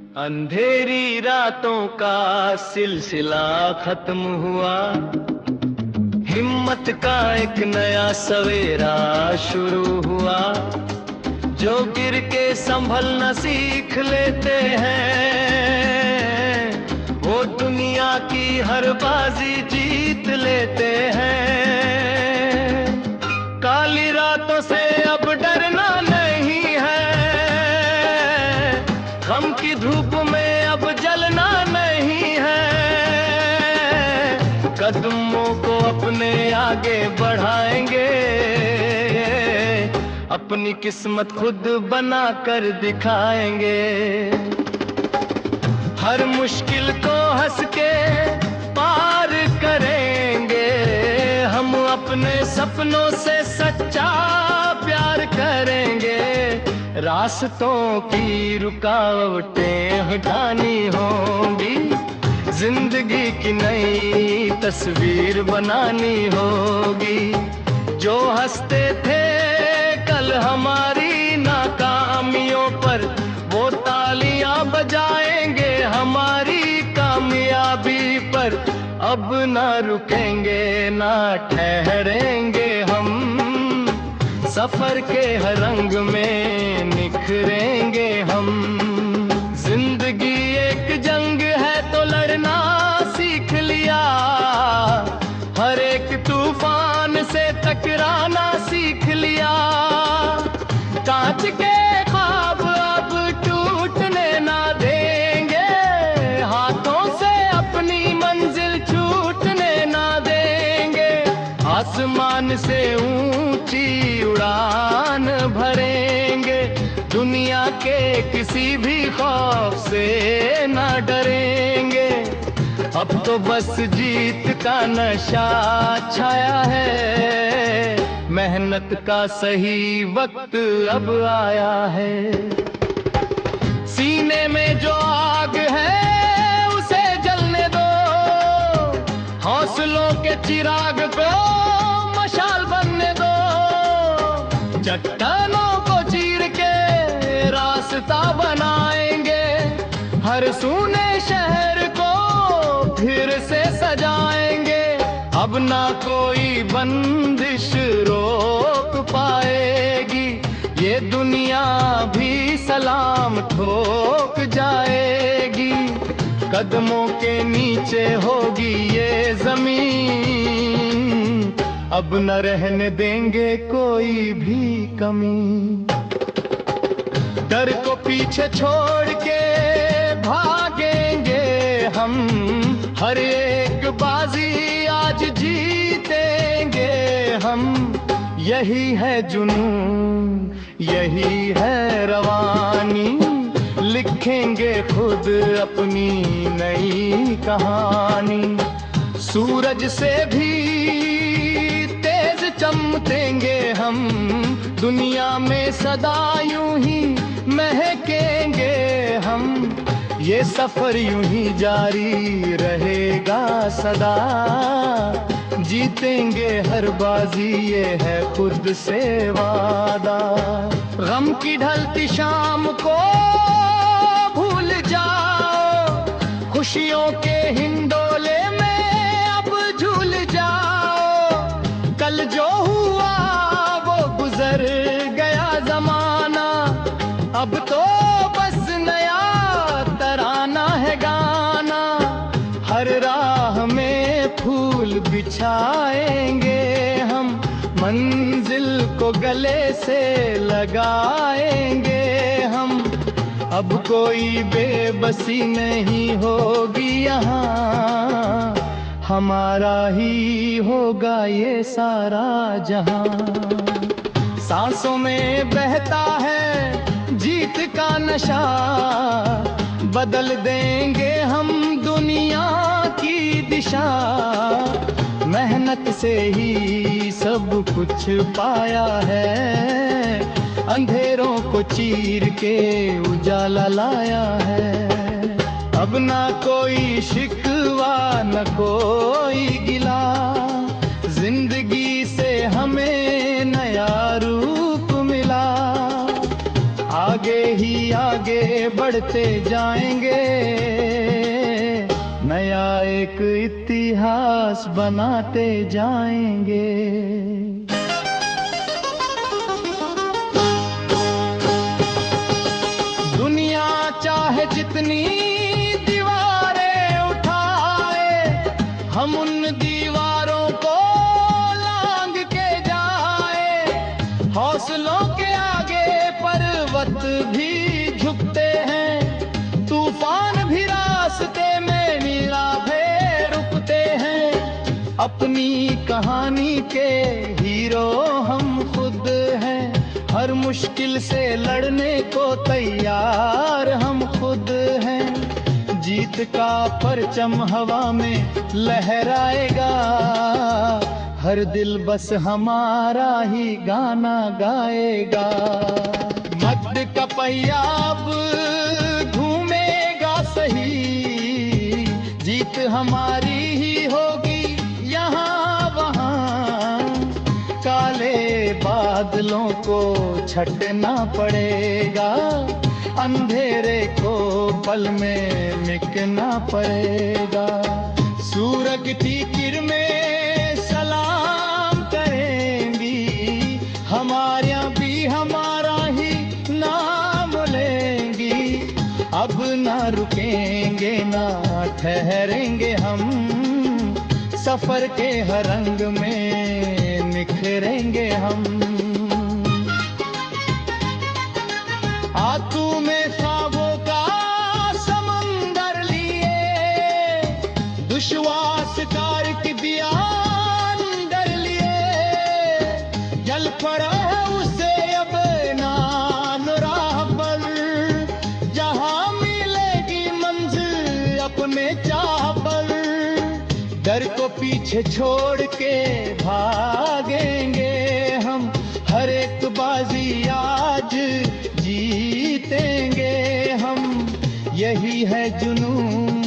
अंधेरी रातों का सिलसिला खत्म हुआ, हिम्मत का एक नया सवेरा शुरू हुआ। जो गिर के संभलना सीख लेते हैं, वो दुनिया की हर बाजी जीत लेते हैं। काली रातों से अब डरना नहीं है, गम की धूप में अब जलना नहीं है। कदमों को अपने आगे बढ़ाएंगे, अपनी किस्मत खुद बना कर दिखाएंगे। हर मुश्किल को हंस के पार करेंगे, हम अपने सपनों से सच्चा प्यार करेंगे। रास्तों की रुकावटें हटानी होंगी, जिंदगी की नई तस्वीर बनानी होगी। जो हंसते थे कल हमारी नाकामियों पर, वो तालियां बजाएंगे हमारी कामयाबी पर। अब ना रुकेंगे ना ठहरेंगे हम, सफर के हर रंग में निखरेंगे हम। जिंदगी एक जंग है तो लड़ना सीख लिया, हर एक तूफान से टकराना सीख लिया। कांच के ख्वाब अब टूटने ना देंगे, हाथों से अपनी मंजिल छूटने ना देंगे। आसमान से ऊंची उड़ान भरेंगे, दुनिया के किसी भी खौफ से ना डरेंगे। अब तो बस जीत का नशा छाया है, मेहनत का सही वक्त अब आया है। सीने में जो आग है उसे जलने दो, हौसलों के चिराग को मशाल बनने दो। चट्टानों को चीर के रास्ता बनाएंगे, हर सूने शहर को फिर से सजाएंगे। अब ना कोई बंदिश रोक पाएगी, ये दुनिया भी सलाम ठोक जाएगी। कदमों के नीचे होगी ये जमीन, अब न रहने देंगे कोई भी कमी। डर को पीछे छोड़ के भागेंगे हम, हर एक बाजी आज जीतेंगे हम। यही है जुनून, यही है रवानी, लिखेंगे खुद अपनी नई कहानी। सूरज से भी तेज चमकेंगे हम, दुनिया में सदा यूं ही महकेंगे हम। ये सफर यूं ही जारी रहेगा सदा, जीतेंगे हर बाजी ये है खुद से वादा। गम की ढलती शाम को भूल जाओ, खुशियों के हिंडोले में अब झूल जाओ। कल जो हुआ वो गुजर गया जमाना, अब तो बस नया तराना है गाना। हर राह में फूल बिछाएंगे हम, मंजिल को गले से लगाएंगे हम। अब कोई बेबसी नहीं होगी यहाँ, हमारा ही होगा ये सारा जहां। सांसों में बहता है जीत का नशा, बदल देंगे हम दुनिया की दिशा। मेहनत से ही सब कुछ पाया है, अंधेरों को चीर के उजाला लाया है। अब ना कोई शिकवा न कोई गिला, जिंदगी से हमें नया रूप मिला। आगे ही आगे बढ़ते जाएंगे, नया एक इतिहास बनाते जाएंगे। दुनिया चाहे जितनी दीवारें उठाए, हम उन दीवारों को लांघ के जाए। हौसलों के आगे पर्वत भी झुकते हैं, तूफान भी रास्ते में नीलाभे रुकते हैं। अपनी कहानी के हीरो हम खुद हैं, हर मुश्किल से लड़ने को तैयार हम खुद हैं। जीत का परचम हवा में लहराएगा, हर दिल बस हमारा ही गाना गाएगा। मर्द का पहिया अब घूमेगा सही, जीत हमारी ही होगी यहाँ वहाँ। काले बादलों को छटना पड़ेगा, अंधेरे को पल में मिटना पड़ेगा। सूरज की किरणें सलाम करेंगी, हमारे भी हमारा ही नाम लेंगी। अब ना रुकेंगे ना ठहरेंगे हम, सफर के हर रंग में निखरेंगे हम। हाथों में ख्वाबों का समंदर लिए, दुश्वास कार की दिया अंदर लिए। जल पड़ा है उसे अब नाम राह पर, जहां मिलेगी मंजिल अपने चाह पर। डर को पीछे छोड़ के भागेंगे हम, हर एक बाजी आज जीतेंगे हम। यही है जुनून,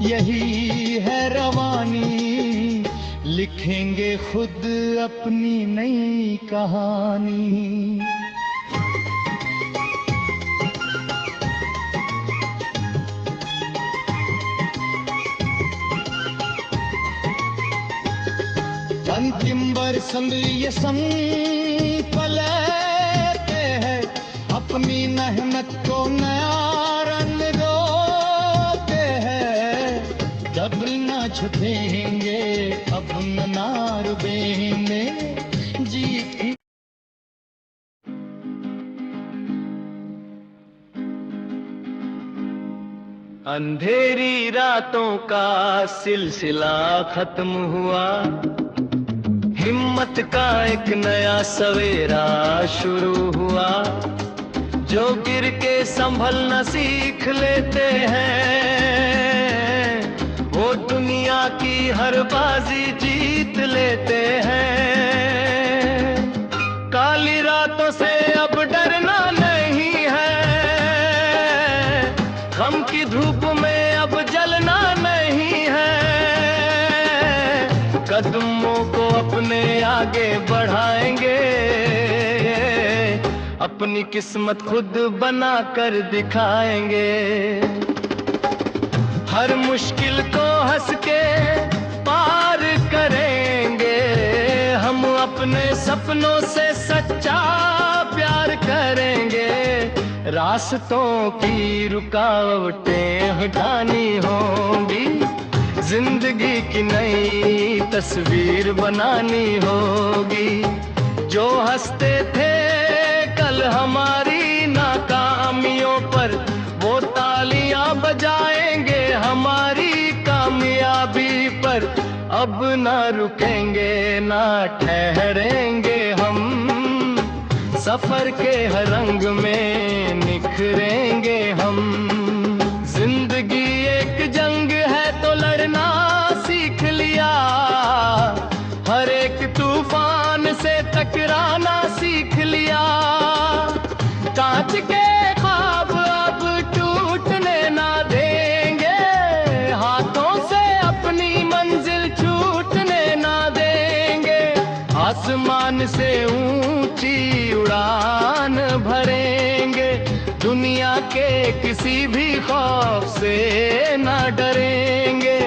यही है रवानी, लिखेंगे खुद अपनी नई कहानी। अंतिम बरसंग ये संकल्प लेते हैं, अपनी मेहनत को नया रंग देते हैं। जब न छुपेंगे अब न रुकेंगे जी। अंधेरी रातों का सिलसिला खत्म हुआ, हिम्मत का एक नया सवेरा शुरू हुआ। जो गिर के संभलना सीख लेते हैं, वो दुनिया की हर बाजी जीत लेते हैं। काली रातों से अब डरना नहीं है, गम की धूप में अब जलना नहीं है। कदमों को अपने आगे बढ़ाएंगे, अपनी किस्मत खुद बना कर दिखाएंगे। हर मुश्किल को हंस के पार करेंगे, हम अपने सपनों से सच्चा प्यार करेंगे। रास्तों की रुकावटें हटानी होंगी, जिंदगी की नई तस्वीर बनानी होगी। जो हंसते थे कल हमारी नाकामियों पर, वो तालियां बजाएंगे हमारी कामयाबी पर। अब ना रुकेंगे ना ठहरेंगे हम, सफर के हर रंग में निखरेंगे हम। जिंदगी एक जंग है तो लड़ना सीख लिया, हर एक तूफान से टकराना सीख लिया। कांच के ख्वाब अब टूटने ना देंगे, हाथों से अपनी मंजिल छूटने ना देंगे। आसमान से ऊंची उड़ान भरेंगे, दुनिया के किसी भी खौफ से न डरेंगे।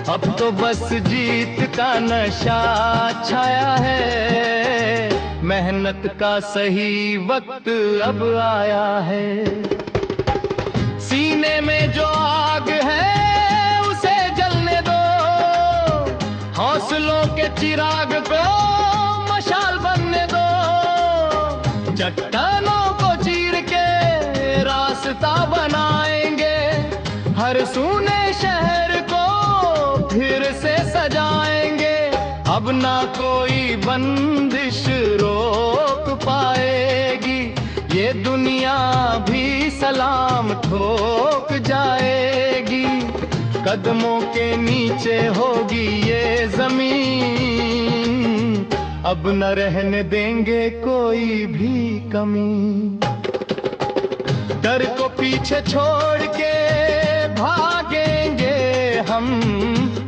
अब तो बस जीत का नशा छाया है, मेहनत का सही वक्त अब आया है। सीने में जो आग है उसे जलने दो, हौसलों के चिराग को मशाल बनने दो। चट्टानों को चीर के रास्ता बनाएंगे, हर सूने शहर को फिर से सजाएंगे। अब ना कोई बंदिश रोक पाएगी, ये दुनिया भी सलाम ठोक जाएगी। कदमों के नीचे होगी ये जमीन, अब न रहने देंगे कोई भी कमी। डर को पीछे छोड़ के भागेंगे हम,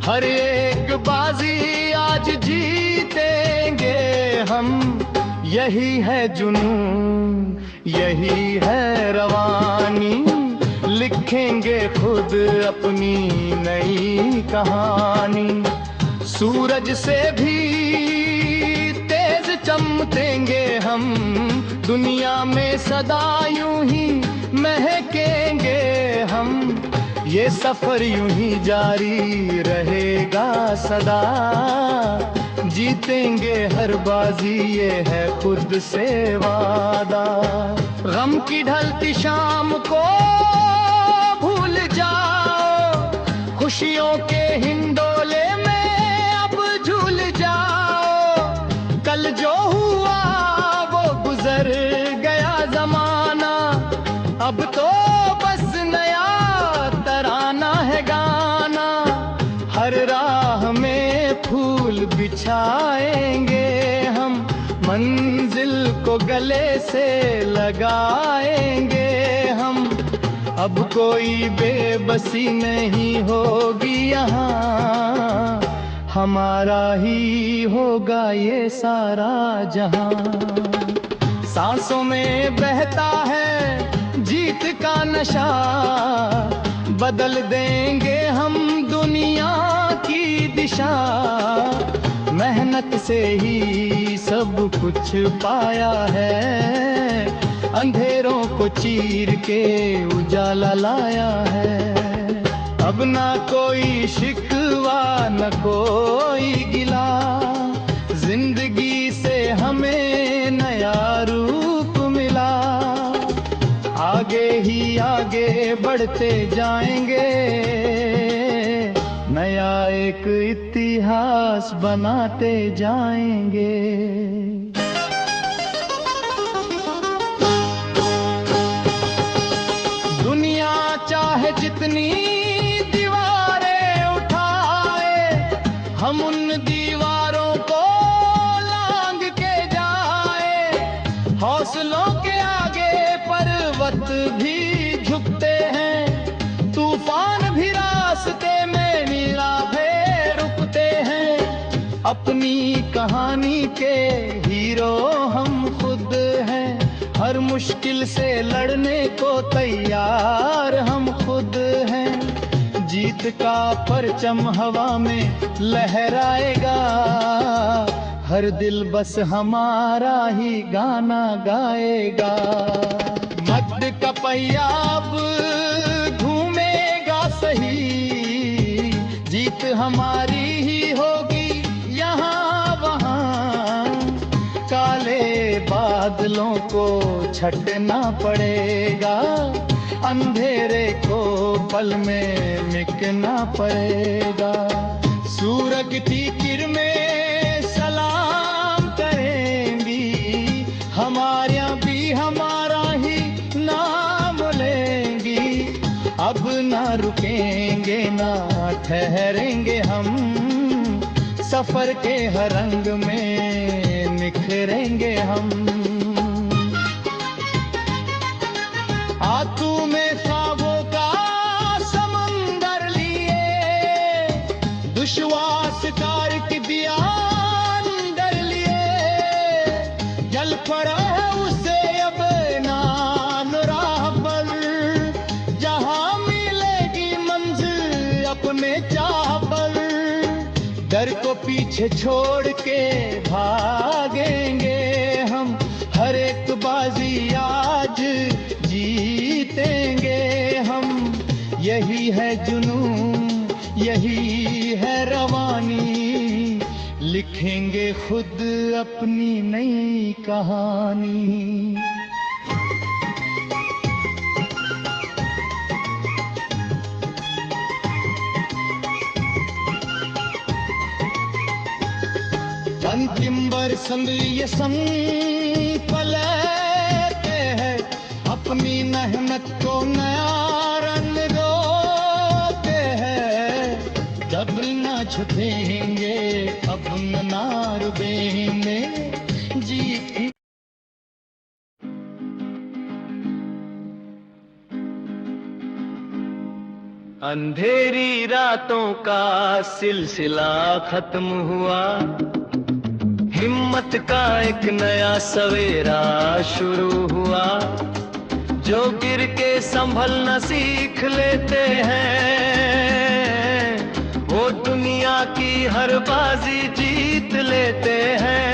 हर एक बाजी आज जीतेंगे हम। यही है जुनून, यही है रवानी, लिखेंगे खुद अपनी नई कहानी। सूरज से भी तेज चमकेंगे हम, दुनिया में सदा यूं ही महकेंगे हम। ये सफर यूं ही जारी रहेगा सदा, जीतेंगे हर बाजी ये है खुद से वादा। गम की ढलती शाम को भूल जाओ, खुशियों के हिंडोले में अब झूल जाओ। कल जो हुआ वो गुजर गया जमाना, अब तो बस नया तराना है गाना। हर राह में फूल बिछाएंगे हम, मंजिल को गले से लगाएंगे हम। अब कोई बेबसी नहीं होगी यहाँ, हमारा ही होगा ये सारा जहां। सांसों में बहता है जीत का नशा, बदल देंगे हम दुनिया की दिशा। मेहनत से ही सब कुछ पाया है, अंधेरों को चीर के उजाला लाया है। अब ना कोई शिकवा न कोई गिला, जिंदगी से हमें नया रूप मिला। आगे ही आगे बढ़ते जाएंगे, नया एक इतिहास बनाते जाएंगे। दुनिया चाहे जितनी दीवारें उठाए, हम उन दीवारों को लांग के जाए। हौसलों के आगे पर्वत भी झुकते हैं, तूफान भी रास्ते में नीलाभे रुकते हैं। अपनी कहानी के हीरो हम खुद हैं, हर मुश्किल से लड़ने को तैयार हम खुद हैं। जीत का परचम हवा में लहराएगा, हर दिल बस हमारा ही गाना गाएगा। मर्द का पहिया अब घूमेगा सही, जीत हमारी ही होगी यहाँ वहाँ। काले बादलों को छटना पड़ेगा, अंधेरे को पल में मिटना पड़ेगा। सूरज की किरणें सलाम करेंगी, हमारे भी हमारा ही नाम लेंगी। अब ना रुकेंगे ना ठहरेंगे हम, सफर के हर रंग में निखरेंगे हम। हाथों में ख्वाबों का समंदर लिए, दुश्वास कार की दिया अंदर लिए। जल पड़ा है उसे अब नाम राह डर को पीछे छोड़ के भागेंगे हम, हर एक बाजी आज जीतेंगे हम। यही है जुनून, यही है रवानी, लिखेंगे खुद अपनी नई कहानी। अंतिम बरसंग ये संग लेते हैं, अपनी मेहनत को नया रंग देते हैं। जब न छुपेंगे अब न रुकेंगे जी। अंधेरी रातों का सिलसिला खत्म हुआ, हिम्मत का एक नया सवेरा शुरू हुआ। जो गिर के संभलना सीख लेते हैं, वो दुनिया की हर बाजी जीत लेते हैं।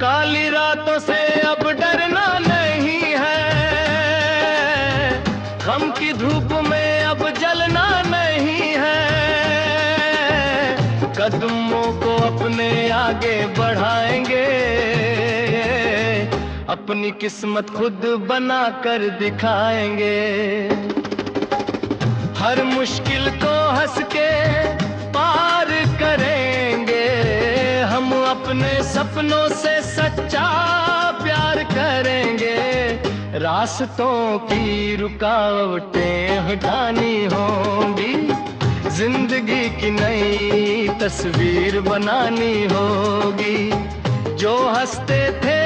काली रातों से अब डरना नहीं है, गम की धूप में अब जलना नहीं है। कदमों को अपने आगे बढ़ाएंगे, अपनी किस्मत खुद बना कर दिखाएंगे। हर मुश्किल को हंस के पार करेंगे, हम अपने सपनों से सच्चा प्यार करेंगे। रास्तों की रुकावटें हटानी होंगी, जिंदगी की नई तस्वीर बनानी होगी। जो हंसते थे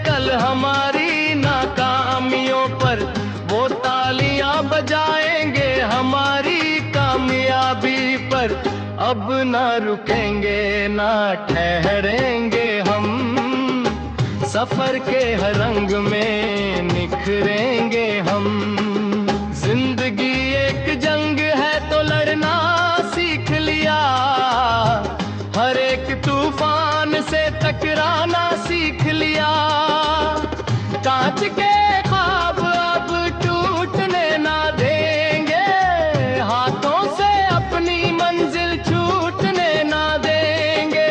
कल हमारी नाकामियों पर, वो तालियां बजाएंगे हमारी कामयाबी पर। अब ना रुकेंगे ना ठहरेंगे हम, सफर के हर रंग में निखरेंगे हम। जिंदगी एक जंग है तो लड़ना सीख लिया, हर एक तूफान से टकराना सीख लिया। कांच के ख्वाब अब टूटने ना देंगे, हाथों से अपनी मंजिल छूटने ना देंगे।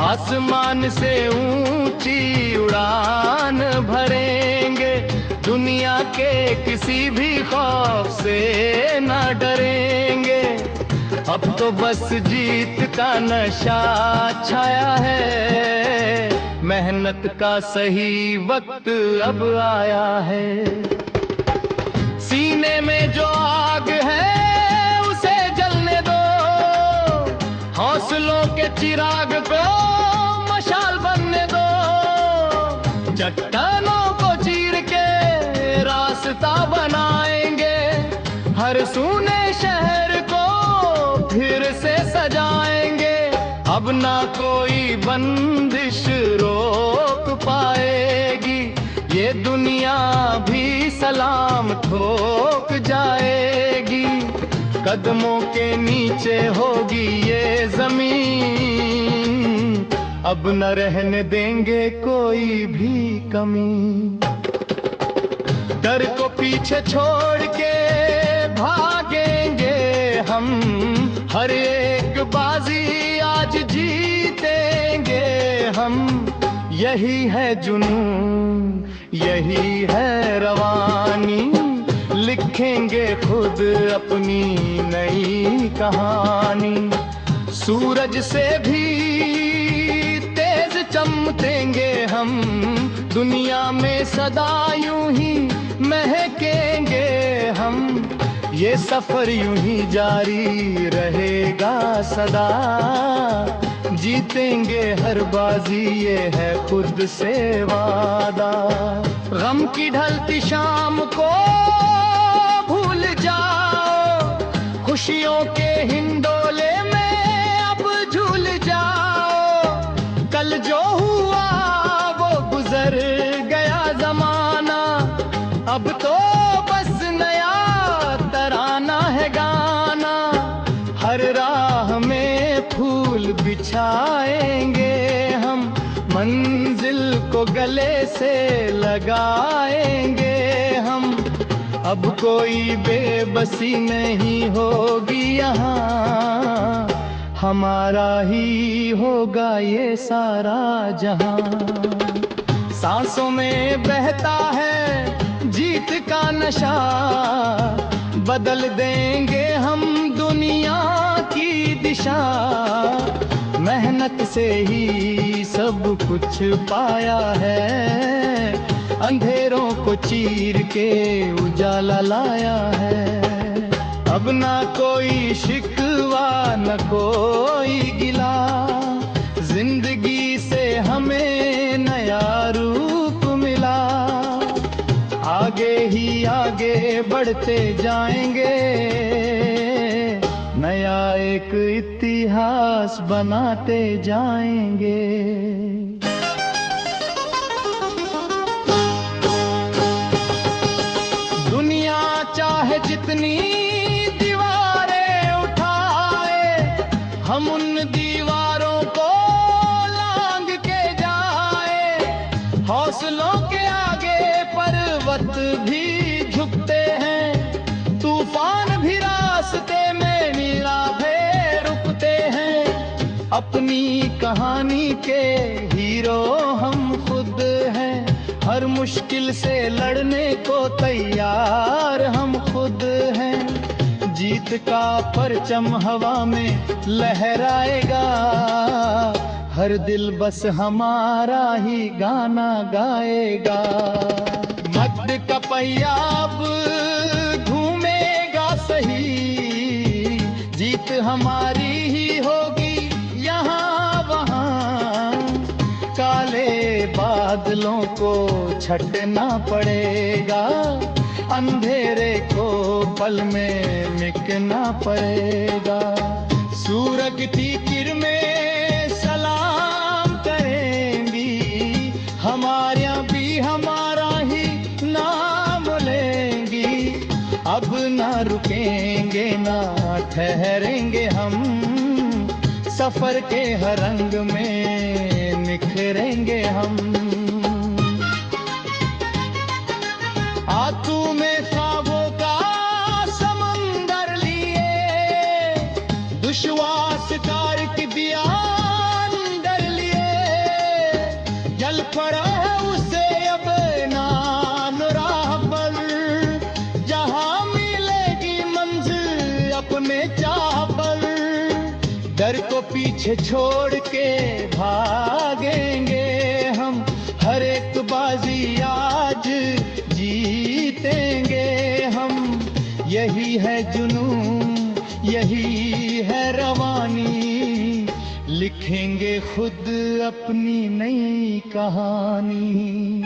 आसमान से ऊंची उड़ान भरेंगे, दुनिया के किसी भी खौफ से ना डरेंगे। अब तो बस जीत का नशा छाया है, मेहनत का सही वक्त अब आया है। सीने में जो आग है उसे जलने दो, हौसलों के चिराग को मशाल बनने दो। चट्टानों को चीर के रास्ता बनाएंगे, हर सूने शहर को फिर से सजाएंगे। अब ना कोई बंदिश रोक पाएगी, ये दुनिया भी सलाम ठोक जाएगी। कदमों के नीचे होगी ये जमीन, अब न रहने देंगे कोई भी कमी। डर को पीछे छोड़ के भागेंगे हम, हर एक बाजी आज जीतेंगे हम। यही है जुनून, यही है रवानी, लिखेंगे खुद अपनी नई कहानी। सूरज से भी तेज चमकेंगे हम, दुनिया में सदा यूं ही महकेंगे हम। ये सफर यूं ही जारी रहेगा सदा, जीतेंगे हर बाजी ये है खुद से वादा। गम की ढलती शाम को भूल जाओ, खुशियों के हिंडोले में अब झूल जाओ। कल जो हुआ वो गुजर गया जमाना, अब तो बस नया तराना है गाना। हर राह में को गले से लगाएंगे हम। अब कोई बेबसी नहीं होगी यहाँ, हमारा ही होगा ये सारा जहां। सांसों में बहता है जीत का नशा, बदल देंगे हम दुनिया की दिशा। मेहनत से ही सब कुछ पाया है, अंधेरों को चीर के उजाला लाया है। अब ना कोई शिकवा न कोई गिला, जिंदगी से हमें नया रूप मिला। आगे ही आगे बढ़ते जाएंगे, नया एक इतिहास बनाते जाएंगे। दुनिया चाहे जितनी दीवारें उठाए, हम उन दीवारों को लांघ के जाए। हौसलों के आगे पर्वत भी झुकते हैं, तूफान भी रास्ते में नीलाभे रुकते हैं। अपनी कहानी के हीरो हम खुद हैं, हर मुश्किल से लड़ने को तैयार हम खुद हैं। जीत का परचम हवा में लहराएगा, हर दिल बस हमारा ही गाना गाएगा। मर्द का पहिया अब घूमेगा सही, जीत हमारी ही होगी यहाँ वहाँ। काले बादलों को छटना पड़ेगा, अंधेरे को पल में मिटना पड़ेगा। सूरज की किरणें सलाम करेंगी, हमारे भी हमारा ही नाम लेंगी। अब ना रुकेंगे ना ठहरेंगे हम, सफर के हर रंग में निखरेंगे हम। आंसू में ख्वाबों का समंदर लिए, दुश्वास कार की दिया अंदर लिए। जल पड़ा है उसे अब नाम राह पर, जहां मिलेगी मंजिल अपने चाह पर। डर को पीछे छोड़ के भागेंगे हम, हर एक बाजी आज जीतेंगे हम। यही है जुनून, यही है रवानी, लिखेंगे खुद अपनी नई कहानी।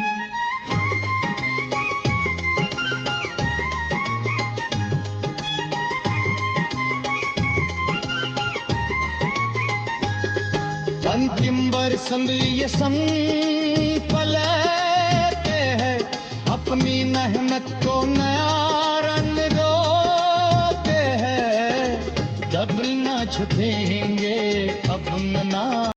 अंतिम बरसंग ये संकल्प है, अपनी मेहनत को नया रंग देते हैं। जब न झुकेंगे अब ना